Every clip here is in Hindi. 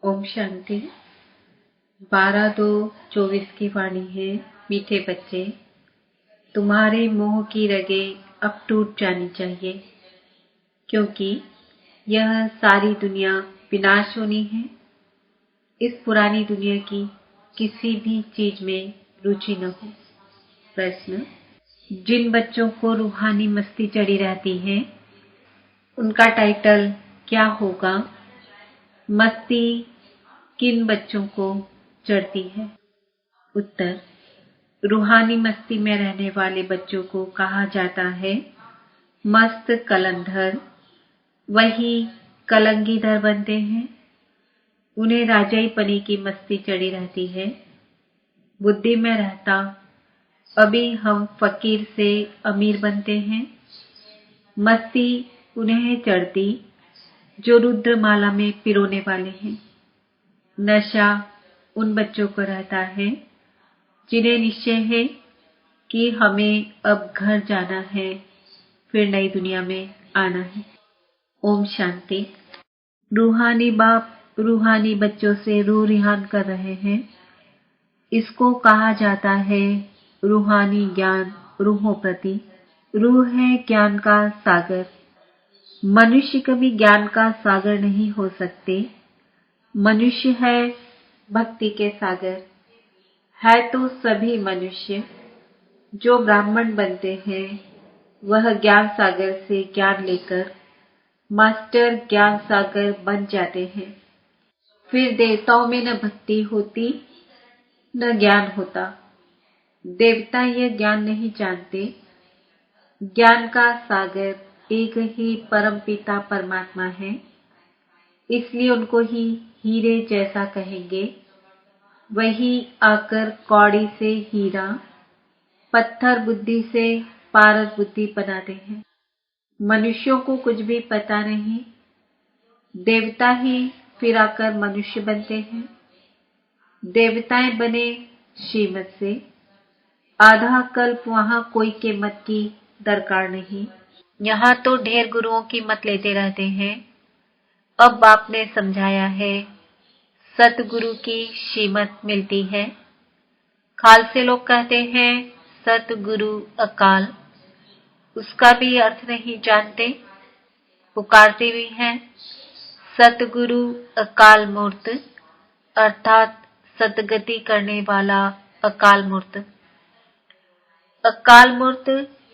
ओम शांति। 12/2/24 की वाणी है। मीठे बच्चे, तुम्हारे मोह की रगें अब टूट जानी चाहिए, क्योंकि यह सारी दुनिया विनाश होनी है। इस पुरानी दुनिया की किसी भी चीज में रुचि न हो। प्रश्न: जिन बच्चों को रूहानी मस्ती चढ़ी रहती है, उनका टाइटल क्या होगा? मस्ती किन बच्चों को चढ़ती है? उत्तर: रूहानी मस्ती में रहने वाले बच्चों को कहा जाता है मस्त कलंधर। वही कलंगीधर बनते हैं। उन्हें राजाईपनी की मस्ती चढ़ी रहती है। बुद्धि में रहता अभी हम फकीर से अमीर बनते हैं। मस्ती उन्हें चढ़ती जो रुद्रमाला में पिरोने वाले हैं। नशा उन बच्चों को रहता है जिन्हें निश्चय है कि हमें अब घर जाना है, फिर नई दुनिया में आना है। ओम शांति। रूहानी बाप रूहानी बच्चों से रूह रिहान कर रहे हैं। इसको कहा जाता है रूहानी ज्ञान। रूहों प्रति रूह है ज्ञान का सागर। मनुष्य कभी ज्ञान का सागर नहीं हो सकते। मनुष्य है भक्ति के सागर। है तो सभी मनुष्य। जो ब्राह्मण बनते हैं वह ज्ञान सागर से ज्ञान लेकर मास्टर ज्ञान सागर बन जाते हैं। फिर देवताओं में न भक्ति होती न ज्ञान होता। देवता यह ज्ञान नहीं जानते। ज्ञान का सागर एक ही परमपिता परमात्मा है, इसलिए उनको ही हीरे जैसा कहेंगे। वही आकर कौड़ी से हीरा, पत्थर बुद्धि से पारस बुद्धि बनाते हैं। मनुष्यों को कुछ भी पता नहीं। देवता ही फिर आकर मनुष्य बनते हैं। देवताएं बने श्रीमत से। आधा कल्प वहां कोई के मत की दरकार नहीं। यहाँ तो ढेर गुरुओं की मत लेते रहते हैं। अब बाप ने समझाया है सतगुरु की श्रीमत मिलती है। खाल से लोग कहते हैं सतगुरु अकाल। उसका भी अर्थ नहीं जानते। पुकारते भी हैं सतगुरु अकाल मूर्त, अर्थात सतगति करने वाला अकाल मूर्त। अकाल मूर्त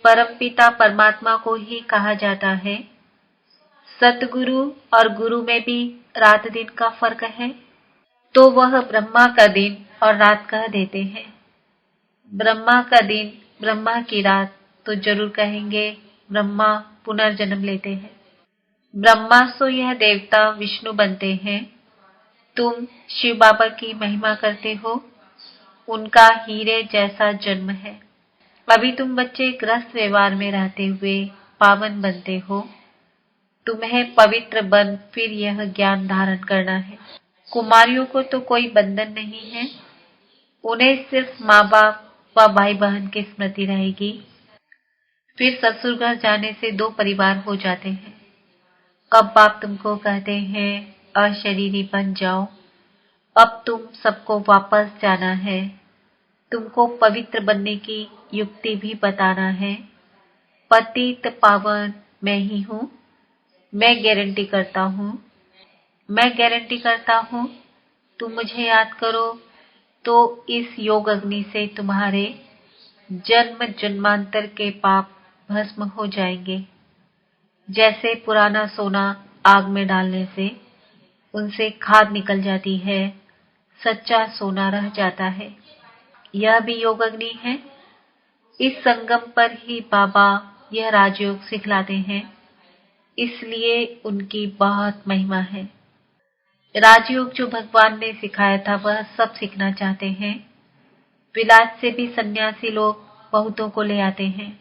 परमपिता परमात्मा को ही कहा जाता है। सतगुरु और गुरु में भी रात दिन का फर्क है, तो वह ब्रह्मा का दिन और रात कह देते हैं। ब्रह्मा का दिन, ब्रह्मा की रात तो जरूर कहेंगे ब्रह्मा पुनर्जन्म लेते हैं। ब्रह्मा सो यह देवता विष्णु बनते हैं। तुम शिव बाबा की महिमा करते हो। उनका हीरे जैसा जन्म है। अभी तुम बच्चे ग्रस्त व्यवहार में रहते हुए पावन बनते हो। तुम्हें पवित्र बन फिर यह ज्ञान धारण करना है। कुमारियों को तो कोई बंधन नहीं है। उन्हें सिर्फ माँ बाप व भाई बहन की स्मृति रहेगी। फिर ससुर घर जाने से दो परिवार हो जाते हैं। अब बाप तुमको कहते हैं अशरीरी बन जाओ। अब तुम सबको वापस जाना है। तुमको पवित्र बनने की युक्ति भी बताना है। पतित पावन मैं ही हूँ। मैं गारंटी करता हूँ। मैं गारंटी करता हूँ। तुम मुझे याद करो तो इस योग अग्नि से तुम्हारे जन्म जन्मांतर के पाप भस्म हो जाएंगे। जैसे पुराना सोना आग में डालने से उनसे खाद निकल जाती है, सच्चा सोना रह जाता है। यह भी योग अग्नि है। इस संगम पर ही बाबा यह राजयोग सिखलाते हैं, इसलिए उनकी बहुत महिमा है। राजयोग जो भगवान ने सिखाया था वह सब सीखना चाहते हैं। विलास से भी सन्यासी लोग बहुतों को ले आते हैं।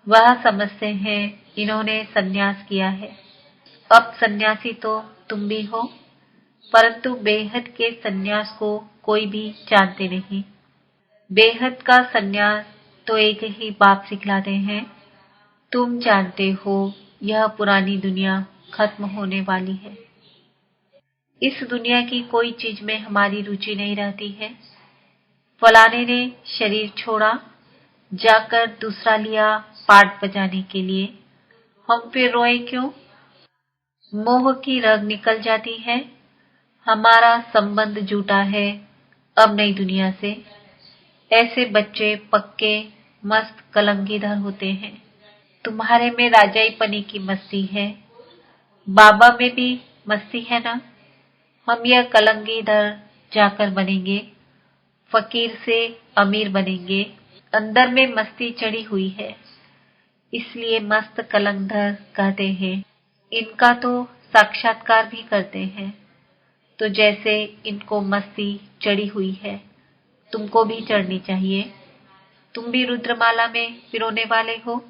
वह समझते हैं इन्होंने सन्यास किया है। अब सन्यासी तो तुम भी हो, परंतु बेहद के सन्यास को कोई भी जानते नहीं। बेहद का सन्यास तो एक ही बाप सिखलाते हैं। तुम जानते हो यह पुरानी दुनिया खत्म होने वाली है। इस दुनिया की कोई चीज में हमारी रुचि नहीं रहती है। फलाने ने शरीर छोड़ा, जाकर दूसरा लिया पार्ट बजाने के लिए, हम फिर रोए क्यों? मोह की रग निकल जाती है। हमारा संबंध जुटा है अब नई दुनिया से। ऐसे बच्चे पक्के मस्त कलंगीधर होते हैं। तुम्हारे में राजाईपनी की मस्ती है, बाबा में भी मस्ती है ना? हम यह कलंगीधर जाकर बनेंगे, फकीर से अमीर बनेंगे। अंदर में मस्ती चढ़ी हुई है, इसलिए मस्त कलंगधर कहते हैं। इनका तो साक्षात्कार भी करते हैं। तो जैसे इनको मस्ती चढ़ी हुई है, तुमको भी चढ़नी चाहिए। तुम भी रुद्रमाला में पिरोने वाले हो।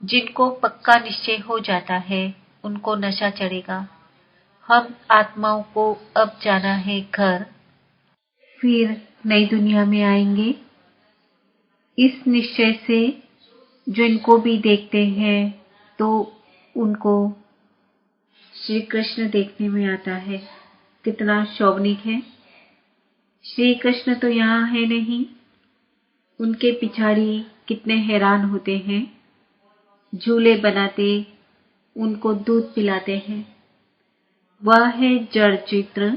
जिनको पक्का निश्चय हो जाता है उनको नशा चढ़ेगा। हम आत्माओं को अब जाना है घर, फिर नई दुनिया में आएंगे। इस निश्चय से जो इनको भी देखते हैं तो उनको श्री कृष्ण देखने में आता है। कितना शोभनीक है। श्री कृष्ण तो यहाँ है नहीं, उनके पिछाड़ी कितने हैरान होते हैं। झूले बनाते, उनको दूध पिलाते हैं। वह है जड़ चित्र,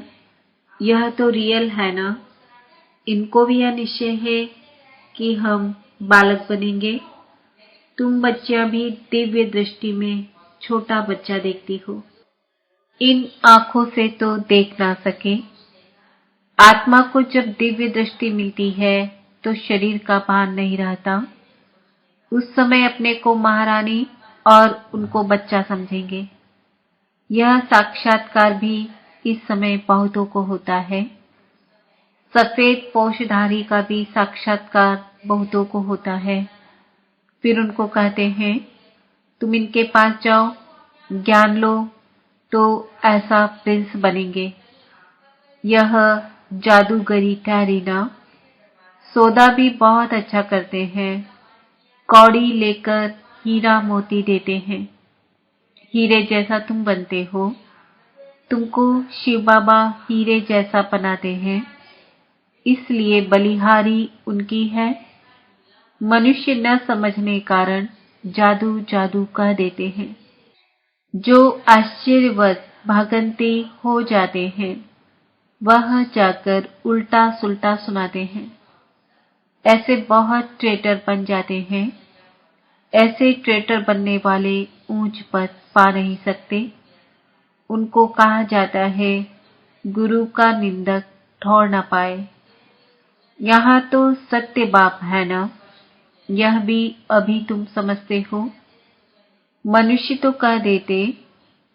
यह तो रियल है ना। इनको भी यह निश्चय है कि हम बालक बनेंगे। तुम बच्चियां भी दिव्य दृष्टि में छोटा बच्चा देखती हो। इन आंखों से तो देख ना सके। आत्मा को जब दिव्य दृष्टि मिलती है तो शरीर का भान नहीं रहता। उस समय अपने को महारानी और उनको बच्चा समझेंगे। यह साक्षात्कार भी इस समय बहुतों को होता है। सफेद पोषधारी का भी साक्षात्कार बहुतों को होता है। फिर उनको कहते हैं तुम इनके पास जाओ, ज्ञान लो तो ऐसा प्रिंस बनेंगे। यह जादूगरी कैरीना सौदा भी बहुत अच्छा करते हैं। कौड़ी लेकर हीरा मोती देते हैं। हीरे जैसा तुम बनते हो। तुमको शिव बाबा हीरे जैसा बनाते हैं, इसलिए बलिहारी उनकी है। मनुष्य न समझने कारण जादू जादू कह देते हैं। जो आश्चर्यवश भागंते हो जाते हैं, वह जाकर उल्टा सुल्टा सुनाते हैं। ऐसे बहुत ट्रेटर बन जाते हैं। ऐसे ट्रेटर बनने वाले ऊंच पद पा नहीं सकते। उनको कहा जाता है गुरु का निंदक ठौर न पाए। यहाँ तो सत्य बाप है ना, यह भी अभी तुम समझते हो। मनुष्य तो कह देते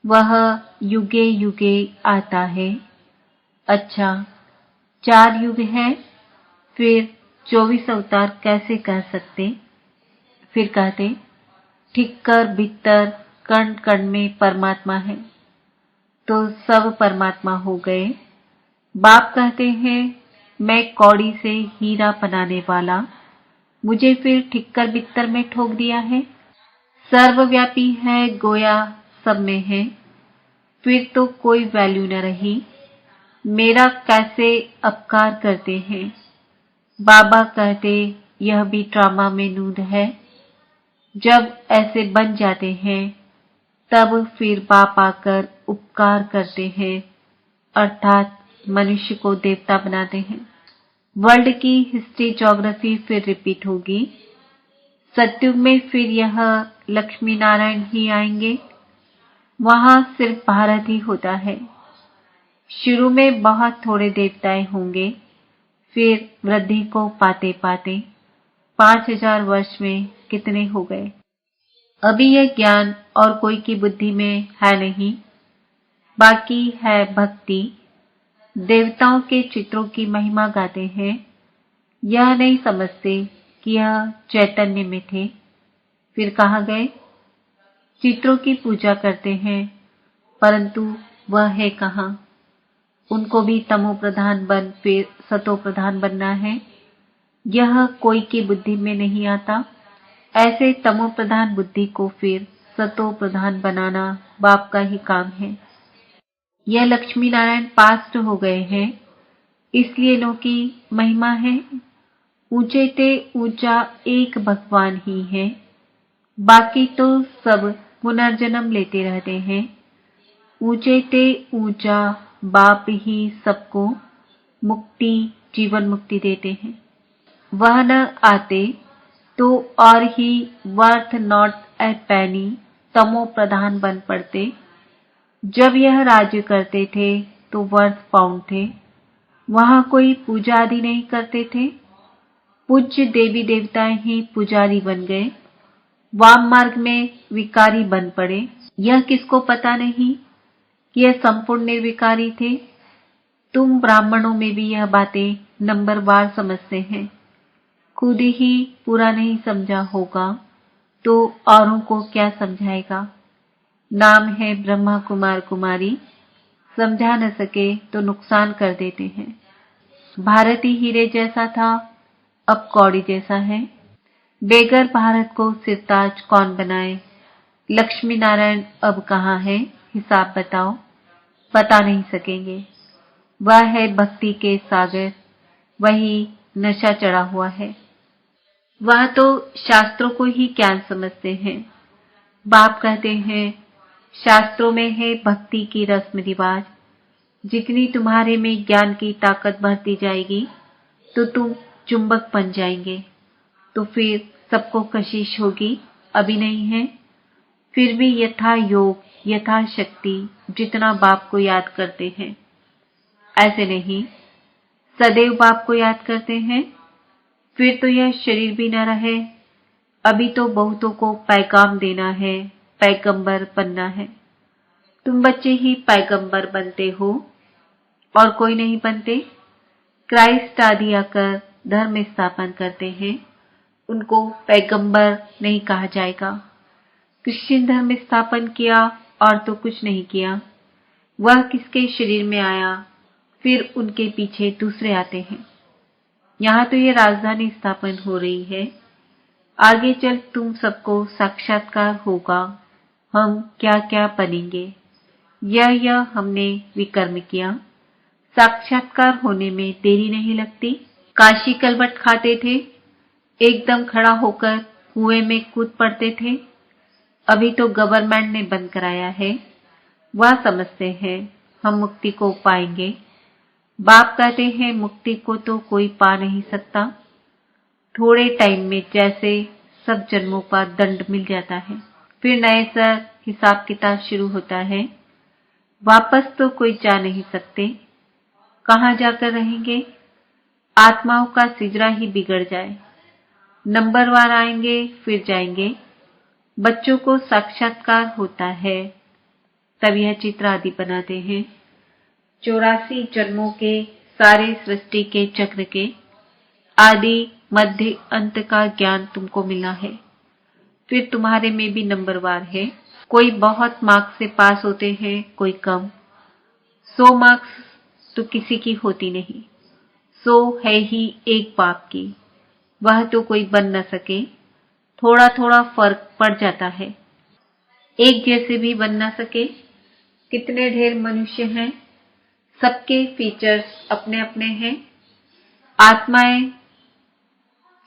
वह युगे युगे आता है। अच्छा, 4 युग हैं, फिर 24 अवतार कैसे कह सकते? फिर कहते ठिक्कर भीतर कण कण में परमात्मा है, तो सब परमात्मा हो गए। बाप कहते हैं मैं कौड़ी से हीरा बनाने वाला, मुझे फिर ठिक्कर बित्तर में ठोक दिया है। सर्वव्यापी है गोया सब में है, फिर तो कोई वैल्यू न रही। मेरा कैसे अपकार करते हैं। बाबा कहते यह भी ड्रामा में नूद है। जब ऐसे बन जाते हैं तब फिर बाप आकर उपकार करते हैं, अर्थात मनुष्य को देवता बनाते हैं। वर्ल्ड की हिस्ट्री ज्योग्राफी फिर रिपीट होगी। सत्युग में फिर यह लक्ष्मी नारायण ही आएंगे। वहां सिर्फ भारत ही होता है। शुरू में बहुत थोड़े देवताएं होंगे, फिर वृद्धि को पाते पाते 5000 वर्ष में कितने हो गए। अभी यह ज्ञान और कोई की बुद्धि में है नहीं, बाकी है भक्ति। देवताओं के चित्रों की महिमा गाते हैं। यह नहीं समझते कि यह चैतन्य में थे, फिर कहाँ गए। चित्रों की पूजा करते हैं, परंतु वह है कहाँ। उनको भी तमो प्रधान बन फिर सतो प्रधान बनना है। यह कोई की बुद्धि में नहीं आता। ऐसे तमो प्रधान बुद्धि को फिर सतो प्रधान बनाना बाप का ही काम है। यह लक्ष्मी नारायण पास्ट हो गए हैं, इसलिए इनकी महिमा है। ऊंचे ते ऊंचा एक भगवान ही है, बाकी तो सब पुनर्जन्म लेते रहते हैं। ऊंचे ते ऊंचा बाप ही सबको मुक्ति, जीवन मुक्ति देते हैं। वह न आते तो और ही वर्थ नॉट ए पैनी तमो प्रधान बन पड़ते। जब यह राज्य करते थे तो वर्थ पाउंड थे, वहां कोई पूजा आदि नहीं करते थे। पूज्य देवी देवताएं ही पुजारी बन गए, वाम मार्ग में विकारी बन पड़े। यह किसको पता नहीं कि यह संपूर्ण निर्विकारी थे। तुम ब्राह्मणों में भी यह बातें नंबरवार समझते हैं, खुद ही पूरा नहीं समझा होगा तो औरों को क्या समझाएगा। नाम है ब्रह्मा कुमार कुमारी, समझा न सके तो नुकसान कर देते हैं। भारती हीरे जैसा था, अब कौड़ी जैसा है। बेगर भारत को सिरताज कौन बनाए। लक्ष्मी नारायण अब कहाँ है, हिसाब बताओ। बता नहीं सकेंगे। वह है भक्ति के सागर, वही नशा चढ़ा हुआ है। वह तो शास्त्रों को ही ज्ञान समझते हैं। बाप कहते हैं शास्त्रों में है भक्ति की रस्म रिवाज। जितनी तुम्हारे में ज्ञान की ताकत बढ़ती जाएगी तो तुम चुंबक बन जाएंगे, तो फिर सबको कशिश होगी। अभी नहीं है, फिर भी यथा योग यथा शक्ति जितना बाप को याद करते हैं। ऐसे नहीं, सदैव बाप को याद करते हैं, फिर तो यह शरीर भी न रहे। अभी तो बहुतों को पैगाम देना है, पैगंबर बनना है। तुम बच्चे ही पैगंबर बनते हो और कोई नहीं बनते। क्राइस्ट आदि आकर धर्म स्थापन करते हैं, उनको पैगंबर नहीं कहा जाएगा। क्रिश्चियन धर्म स्थापन किया और तो कुछ नहीं किया। वह किसके शरीर में आया, फिर उनके पीछे दूसरे आते हैं। यहाँ तो ये राजधानी स्थापन हो रही है। आगे चल तुम सबको साक्षात्कार होगा, हम क्या क्या बनेंगे। यह हमने विकर्म किया। साक्षात्कार होने में देरी नहीं लगती। काशी कलबट खाते थे, एकदम खड़ा होकर कुएं में कूद पड़ते थे। अभी तो गवर्नमेंट ने बंद कराया है। वह समझते हैं हम मुक्ति को पाएंगे। बाप कहते हैं मुक्ति को तो कोई पा नहीं सकता। थोड़े टाइम में जैसे सब जन्मों का दंड मिल जाता है, फिर नए सर हिसाब किताब शुरू होता है। वापस तो कोई जा नहीं सकते। कहाँ जाकर रहेंगे। आत्माओं का सिजरा ही बिगड़ जाए। नंबरवार आएंगे फिर जाएंगे। बच्चों को साक्षात्कार होता है, तब यह चित्र आदि बनाते हैं। 84 जन्मों के सारे सृष्टि के चक्र के आदि मध्य अंत का ज्ञान तुमको मिला है। फिर तुम्हारे में भी नंबरवार है। कोई बहुत मार्क्स से पास होते हैं, कोई कम। 100 मार्क्स तो किसी की होती नहीं। 100 है ही एक बाप की, वह तो कोई बन न सके। थोड़ा थोड़ा फर्क पड़ जाता है। एक जैसे भी बन न सके। कितने ढेर मनुष्य हैं, सबके फीचर्स अपने अपने हैं। आत्माएं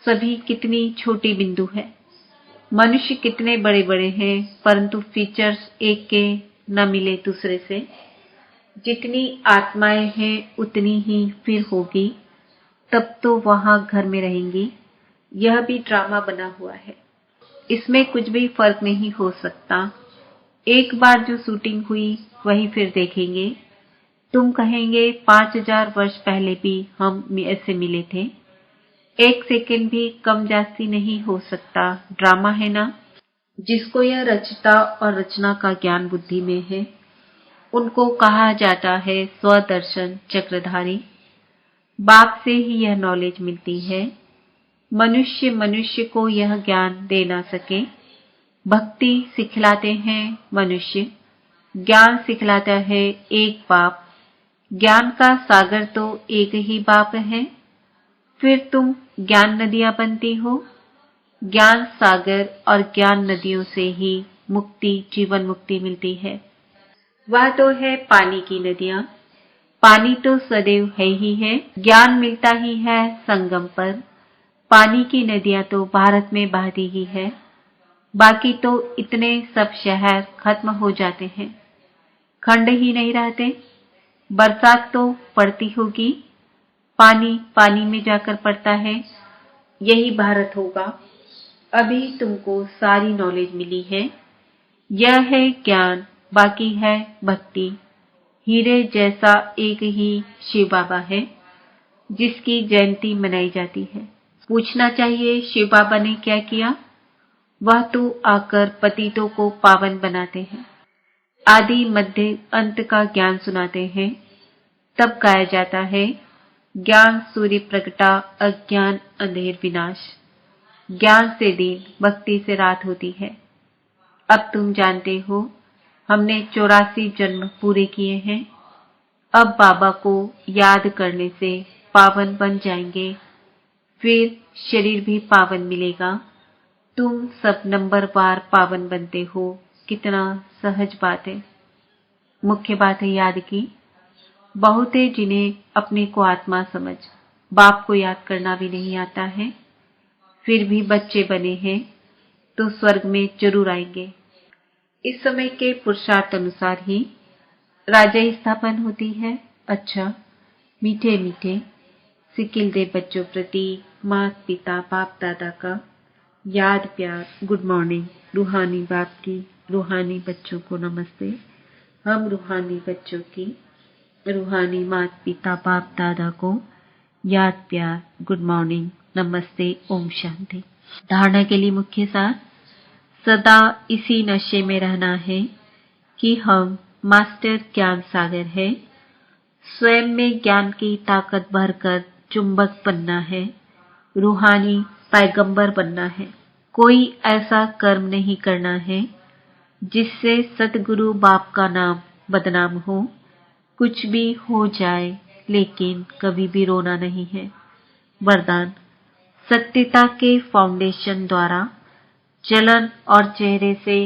सभी कितनी छोटी बिंदु है। मनुष्य कितने बड़े बड़े हैं, परंतु फीचर्स एक के न मिले दूसरे से। जितनी आत्माएं हैं उतनी ही फिर होगी, तब तो वहां घर में रहेंगी। यह भी ड्रामा बना हुआ है, इसमें कुछ भी फर्क नहीं हो सकता। एक बार जो शूटिंग हुई वही फिर देखेंगे। तुम कहेंगे 5000 वर्ष पहले भी हम ऐसे मिले थे। एक सेकंड भी कम जास्ती नहीं हो सकता। ड्रामा है ना। जिसको यह रचता और रचना का ज्ञान बुद्धि में है, उनको कहा जाता है स्वदर्शन चक्रधारी। बाप से ही यह नॉलेज मिलती है। मनुष्य को यह ज्ञान दे ना सके। भक्ति सिखलाते हैं मनुष्य, ज्ञान सिखलाता है एक बाप। ज्ञान का सागर तो एक ही बाप है। फिर तुम ज्ञान नदियां बनती हो। ज्ञान सागर और ज्ञान नदियों से ही मुक्ति, जीवन मुक्ति मिलती है। वह तो है पानी की नदियां। पानी तो सदैव है ही है, ज्ञान मिलता ही है संगम पर। पानी की नदियां तो भारत में बहती ही है, बाकी तो इतने सब शहर खत्म हो जाते हैं, खंड ही नहीं रहते। बरसात तो पड़ती होगी, पानी पानी में जाकर पड़ता है, यही भारत होगा। अभी तुमको सारी नॉलेज मिली है। यह है ज्ञान, बाकी है भक्ति। हीरे जैसा एक ही शिव बाबा है, जिसकी जयंती मनाई जाती है। पूछना चाहिए शिव बाबा ने क्या किया? वह तो आकर पतितों को पावन बनाते हैं, आदि मध्य अंत का ज्ञान सुनाते हैं। तब गाया जाता है, ज्ञान सूर्य प्रगटा, अज्ञान अंधेर विनाश। ज्ञान से दिन, भक्ति से रात होती है। अब तुम जानते हो, हमने 84 जन्म पूरे किए हैं। अब बाबा को याद करने से पावन बन जाएंगे, फिर शरीर भी पावन मिलेगा। तुम सब नंबरवार पावन बनते हो, कितना सहज बात है। मुख्य बात है याद की। बहुत है जिन्हें अपने को आत्मा समझ बाप को याद करना भी नहीं आता है, फिर भी बच्चे बने हैं तो स्वर्ग में जरूर आएंगे। इस समय के पुरुषार्थ अनुसार ही राजा स्थापन होती है। अच्छा, मीठे मीठे सिकिल दे बच्चों प्रति माता पिता बाप दादा का याद प्यार, गुड मॉर्निंग। रूहानी बाप की रूहानी बच्चों को नमस्ते। हम रूहानी बच्चों की रूहानी माता पिता बाप दादा को याद प्यार, गुड मॉर्निंग, नमस्ते, ओम शांति। धारणा के लिए मुख्य सार, सदा इसी नशे में रहना है कि हम मास्टर ज्ञान सागर है। स्वयं में ज्ञान की ताकत भरकर चुंबक बनना है, रूहानी पैगंबर बनना है। कोई ऐसा कर्म नहीं करना है जिससे सतगुरु बाप का नाम बदनाम हो। कुछ भी हो जाए लेकिन कभी भी रोना नहीं है। वरदान, सत्यता के फाउंडेशन द्वारा जलन और चेहरे से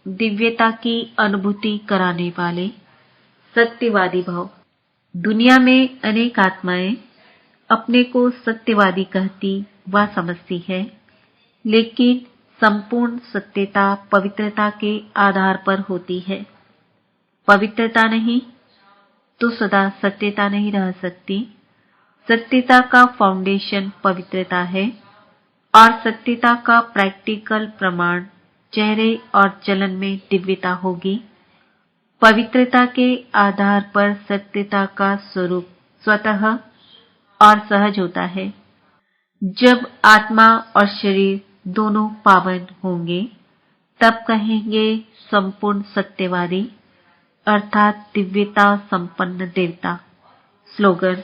दिव्यता की अनुभूति कराने वाले सत्यवादी भाव। दुनिया में अनेक आत्माएं अपने को सत्यवादी कहती व समझती है, लेकिन संपूर्ण सत्यता पवित्रता के आधार पर होती है। पवित्रता नहीं तो सदा सत्यता नहीं रह सकती। सत्यता का फाउंडेशन पवित्रता है और सत्यता का प्रैक्टिकल प्रमाण चेहरे और चलन में दिव्यता होगी। पवित्रता के आधार पर सत्यता का स्वरूप स्वतः और सहज होता है। जब आत्मा और शरीर दोनों पावन होंगे, तब कहेंगे संपूर्ण सत्यवादी, अर्थात दिव्यता संपन्न देवता। स्लोगन,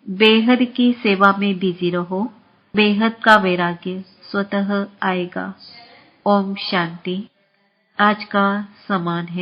बेहद की सेवा में बिजी रहो, बेहद का वैराग्य स्वतः आएगा। ओम शांति। आज का समान है।